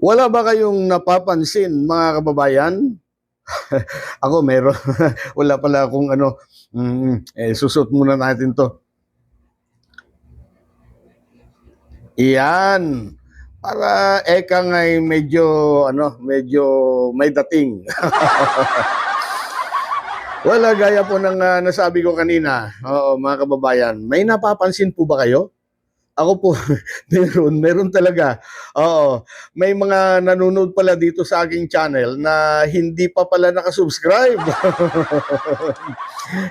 Wala ba kayong napapansin mga kababayan? Ako meron. Wala pala akong ano, susot muna natin 'to. Iyan, para eka nga'y medyo ano, medyo may dating. Wala, gaya po ng, nasabi ko kanina, oo mga kababayan, may napapansin po ba kayo? Ako po, meron talaga. Oo, may mga nanonood pala dito sa aking channel na hindi pa pala naka-subscribe.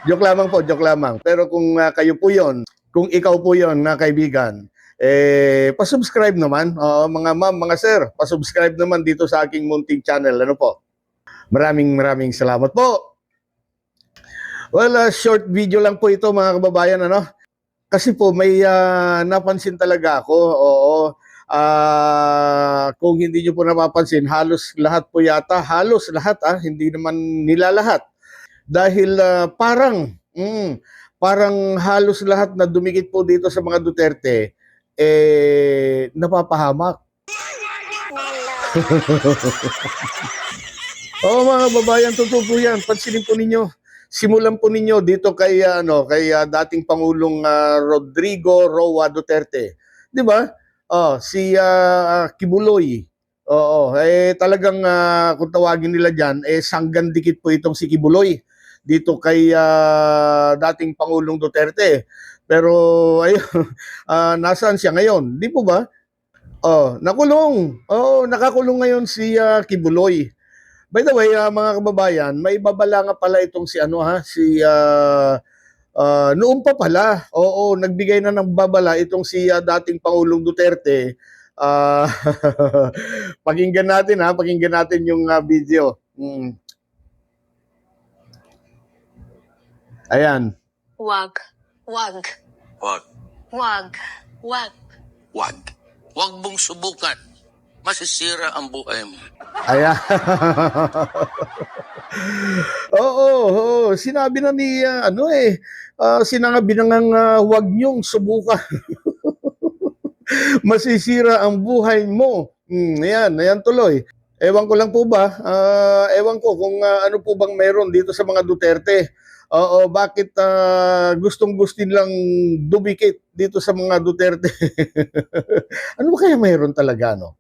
Joke lamang po, joke lamang. Pero kung kayo po yon, kung ikaw po yon na kaibigan, pa-subscribe naman. Oo, mga ma'am, mga sir, pa-subscribe naman dito sa aking munting channel. Ano po? Maraming salamat po. Well, short video lang po ito mga kababayan, ano? Kasi po may napansin talaga ako, oo. Kung hindi niyo po napapansin, halos lahat po yata, halos lahat hindi naman nila lahat. Dahil parang halos lahat na dumikit po dito sa mga Duterte, napapahamak. Oo mga babayan, totoo po yan. Pansinin po ninyo. Simulan po ninyo dito kay dating Pangulong Rodrigo Roa Duterte. 'Di ba? Oh, si Kibuloy. Oo, talagang kung tawagin nila diyan, sanggan dikit po itong si Kibuloy dito kay dating Pangulong Duterte. Pero ayun, nasaan siya ngayon? 'Di po ba? Oh, nakulong. Oo, nakakulong ngayon si Kibuloy. By the way, mga kababayan, may babala nga pala itong si noon pa pala. Oo, nagbigay na ng babala itong si dating Pangulong Duterte. Ah, pakinggan natin yung video. Ayan. Wag. Wag. Wag. Wag. Wag. Wag. Wag mong subukan. Masisira ang buhay mo. Ayan. Oo, sinabi na ni sinabi na ngang huwag niyong subukan. Masisira ang buhay mo. Ayan tuloy. Ewan ko lang po ba, ewan ko kung ano po bang meron dito sa mga Duterte. Oo, bakit gustong-gusto nilang dumikit dito sa mga Duterte? Ano ba kaya meron talaga, no?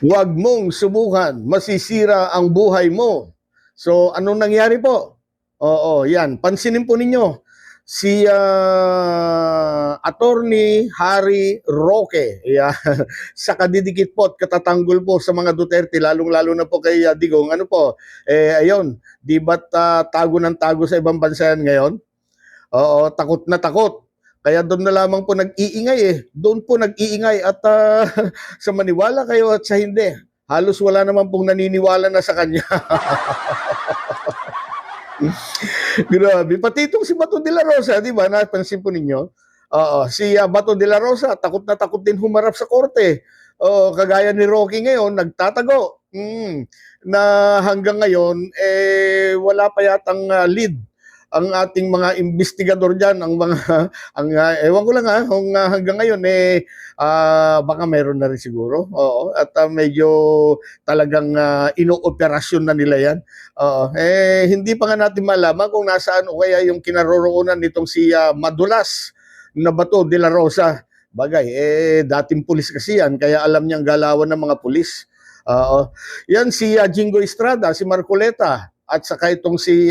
Huwag mong subukan, masisira ang buhay mo. So, anong nangyari po? Oo, yan. Pansinin po ninyo, si Attorney Harry Roque, yan, sa kadidikit po at katatanggol po sa mga Duterte, lalong-lalo na po kay Digong, ano po, ayun, di ba't tago ng tago sa ibang bansa yan ngayon? Oo, takot na takot. Kaya doon na lamang po nag-iingay. Doon po nag-iingay at sa maniwala kayo at sa hindi, halos wala naman pong naniniwala na sa kanya. Grabe. Pati itong si Bato de la Rosa, di ba? Napansin po ninyo? Oo, si Bato de la Rosa, takot na takot din humarap sa korte. Kagaya ni Rocky ngayon, nagtatago. Na hanggang ngayon, wala pa yatang lead ang ating mga investigador diyan, ang mga ewan ko lang kung hanggang ngayon baka meron na rin siguro. Oo, at medyo talagang inooperasyon na nila 'yan. Oo, hindi pa nga natin malaman kung nasaan o kaya yung kinaroroonan nitong si Madulas na Bato de la Rosa. Bagay, dating pulis kasi yan, kaya alam niyang galawan ng mga pulis. Oo. Yan si Jingo Estrada, si Marcoleta, at saka itong si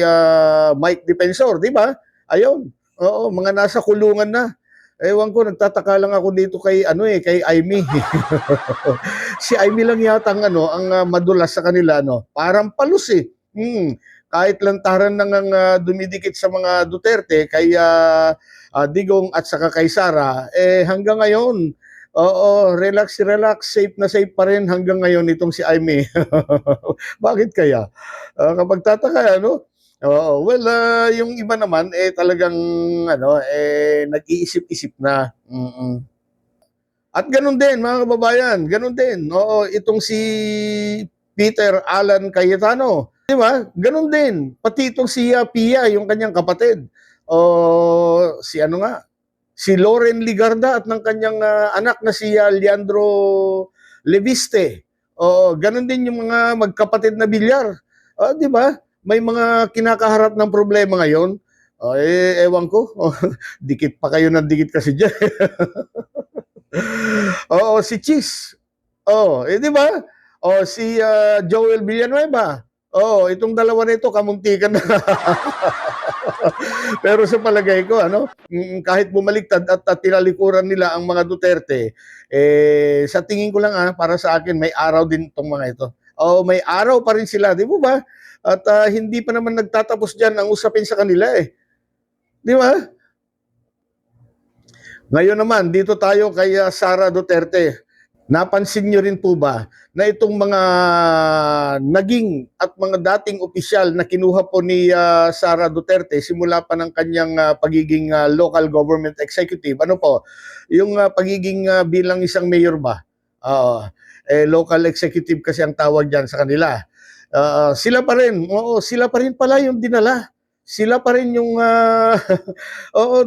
Mike Defensor, di ba? Ayun. Oo, mga nasa kulungan na. Ewan ko, nagtataka lang ako dito kay kay Aimee. Si Aimee lang yata ang madulas sa kanila, no. Parang palus eh. Kahit lantaran nang dumidikit sa mga Duterte kay Digong at saka kay Sara, hanggang ngayon, oo, relax, safe na safe pa rin hanggang ngayon itong si Aimee. Bakit kaya? Kapag tataka, ano? Oo, well, yung iba naman, talagang, nag-iisip-isip na. At ganun din, mga kababayan, ganun din. Oo, itong si Peter Alan Cayetano, di ba? Ganun din. Pati itong si Pia, yung kanyang kapatid. O si Loren Ligarda at ng kanyang anak na si Leandro Leviste. Oo, ganun din yung mga magkapatid na bilyar. 'Di ba? May mga kinakaharap ng problema ngayon. Ewan ko. Dikit pa kayo ng dikit kasi diyan. Oo, si Cheese. Oh, 'di ba? Si Joel Villanueva. Itong dalawa nito kamuntikan na. Pero sa palagay ko kahit bumaliktad at tinalikuran nila ang mga Duterte, sa tingin ko lang para sa akin may araw din itong mga ito. May araw pa rin sila, di ba? At hindi pa naman nagtatapos diyan ang usapin sa kanila Di ba? Ngayon naman, dito tayo kay Sara Duterte. Napansin niyo rin po ba na itong mga naging at mga dating opisyal na kinuha po ni Sara Duterte simula pa ng kanyang pagiging local government executive, ano po, yung pagiging bilang isang mayor ba? Local executive kasi ang tawag dyan sa kanila. Sila pa rin, sila pa rin pala yung dinala. Sila pa rin yung,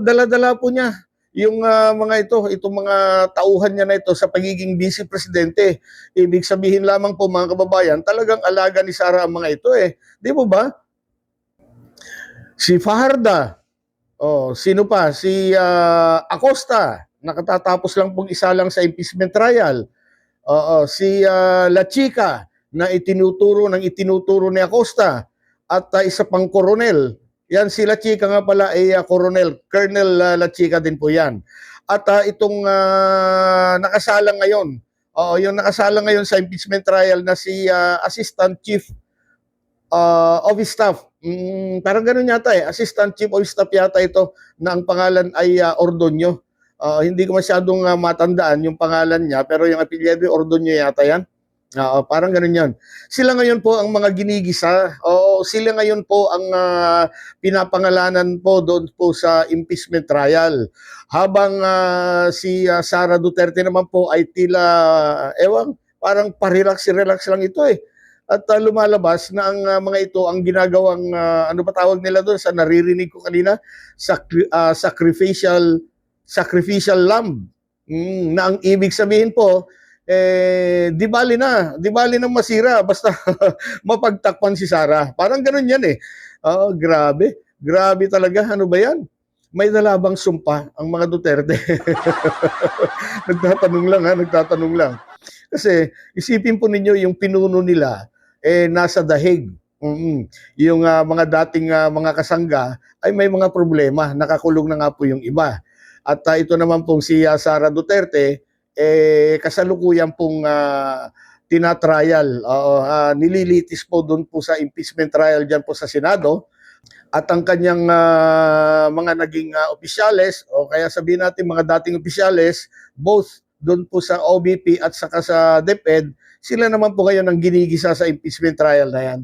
dala-dala po niya yung mga itong mga tauhan niya na ito sa pagiging vice presidente. Ibig sabihin lamang po mga kababayan, talagang alaga ni Sara ang mga ito Di mo ba? Si Fajarda, sino pa? Si Acosta, nakatatapos lang pong isa lang sa impeachment trial. Si La Chica, na itinuturo ni Acosta, at isa pang koronel. Yan si La Chica nga pala ay Colonel La Chica din po yan. At itong nakasalang ngayon, yung nakasalang ngayon sa impeachment trial na si Assistant Chief of Staff. Parang ganun yata Assistant Chief of Staff yata ito na ang pangalan ay Ordonio. Hindi ko masyadong matandaan yung pangalan niya pero yung apelyido Ordonio yata yan. Parang ganun yan. Sila ngayon po ang mga ginigisa. Sila ngayon po ang pinapangalanan po doon po sa impeachment trial. Habang si Sara Duterte naman po ay tila, parang parelax-relax lang ito At lumalabas na ang mga ito ang ginagawang, ano ba tawag nila doon sa naririnig ko kanina? Sacrificial lamb. Na ang ibig sabihin po, di bali na masira basta mapagtakpan si Sara. Parang ganun yan grabe talaga, ano ba yan? May dalabang sumpa ang mga Duterte. nagtatanong lang. Kasi isipin po ninyo yung pinuno nila nasa dahig. Yung mga dating mga kasangga ay may mga problema, nakakulong na nga po yung iba. At ito naman pong si Sara Duterte kasalukuyan pong tinatrial, nililitis po doon po sa impeachment trial dyan po sa Senado. At ang kanyang mga naging opisyales, o kaya sabihin natin mga dating opisyales, both doon po sa OBP at saka sa DepEd, sila naman po ngayon ang ginigisa sa impeachment trial na yan.